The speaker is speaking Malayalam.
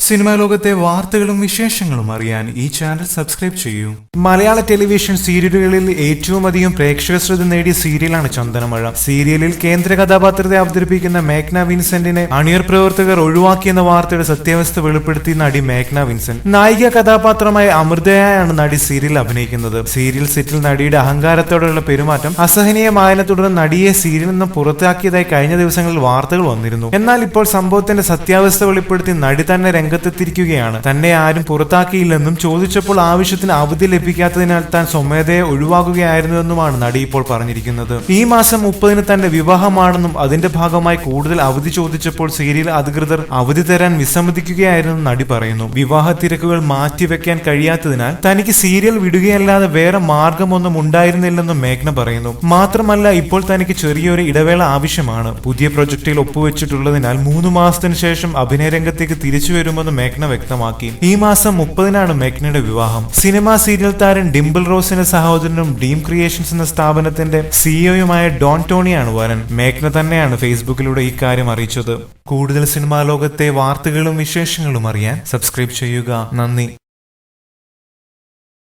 സിനിമാ ലോകത്തെ വാർത്തകളും വിശേഷങ്ങളും അറിയാൻ ഈ ചാനൽ സബ്സ്ക്രൈബ് ചെയ്യൂ. മലയാള ടെലിവിഷൻ സീരിയലുകളിൽ ഏറ്റവും അധികം പ്രേക്ഷക ശ്രദ്ധ നേടിയ സീരിയലാണ് ചന്ദനമഴ. സീരിയലിൽ കേന്ദ്ര കഥാപാത്രത്തെ അവതരിപ്പിക്കുന്ന മേഘ്ന വിൻസെന്റിനെ അണിയർ പ്രവർത്തകർ ഒഴിവാക്കിയെന്ന വാർത്തയുടെ സത്യാവസ്ഥ വെളിപ്പെടുത്തി നടി മേഘ്ന വിൻസെന്റ്. നായിക കഥാപാത്രമായ അമൃതയായാണ് നടി സീരിയൽ അഭിനയിക്കുന്നത്. സീരിയൽ സെറ്റിൽ നടിയുടെ അഹങ്കാരത്തോടെയുള്ള പെരുമാറ്റം അസഹനീയമായതിനെ തുടർന്ന് നടിയെ സീരിയലിൽ നിന്ന് പുറത്താക്കിയതായി കഴിഞ്ഞ ദിവസങ്ങളിൽ വാർത്തകൾ വന്നിരുന്നു. എന്നാൽ ഇപ്പോൾ സംഭവത്തിന്റെ സത്യാവസ്ഥ വെളിപ്പെടുത്തി നടി തന്നെ രംഗത്തെത്തിയിരിക്കുകയാണ്. തന്നെ ആരും പുറത്താക്കിയില്ലെന്നും ചോദിച്ചപ്പോൾ ആവശ്യത്തിന് അവധി ലഭിക്കാത്തതിനാൽ താൻ സ്വമേധയെ ഒഴിവാക്കുകയായിരുന്നുവെന്നുമാണ് നടി ഇപ്പോൾ പറഞ്ഞിരിക്കുന്നത്. ഈ മാസം 30-ന് തന്റെ വിവാഹമാണെന്നും അതിന്റെ ഭാഗമായി കൂടുതൽ അവധി ചോദിച്ചപ്പോൾ സീരിയൽ അധികൃതർ അവധി തരാൻ വിസമ്മതിക്കുകയായിരുന്നെന്നും നടി പറയുന്നു. വിവാഹ തിരക്കുകൾ മാറ്റിവെക്കാൻ കഴിയാത്തതിനാൽ തനിക്ക് സീരിയൽ വിടുകയല്ലാതെ വേറെ മാർഗമൊന്നും ഉണ്ടായിരുന്നില്ലെന്നും മേഘ്ന പറയുന്നു. മാത്രമല്ല, ഇപ്പോൾ തനിക്ക് ചെറിയൊരു ഇടവേള ആവശ്യമാണ്. പുതിയ പ്രൊജക്ടിൽ ഒപ്പുവെച്ചിട്ടുള്ളതിനാൽ 3 മാസത്തിന് ശേഷം അഭിനയ രംഗത്തേക്ക് തിരിച്ചു വരുമെന്ന് മേഘ്ന വ്യക്തമാക്കി. ഈ മാസം 30-നാണ് മേഘ്നയുടെ വിവാഹം. സിനിമാ സീരിയൽ താരം ഡിംപിൾ റോസിന്റെ സഹോദരനും ഡ്രീം ക്രിയേഷൻസ് എന്ന സ്ഥാപനത്തിന്റെ സിഇഒയുമായ ഡോൺ ടോണിയാണ് വരൻ. മേഘ്ന തന്നെയാണ് ഫേസ്ബുക്കിലൂടെ ഇക്കാര്യം അറിയിച്ചത്. കൂടുതൽ സിനിമാ ലോകത്തെ വാർത്തകളും വിശേഷങ്ങളും അറിയാൻ സബ്സ്ക്രൈബ് ചെയ്യുക. നന്ദി.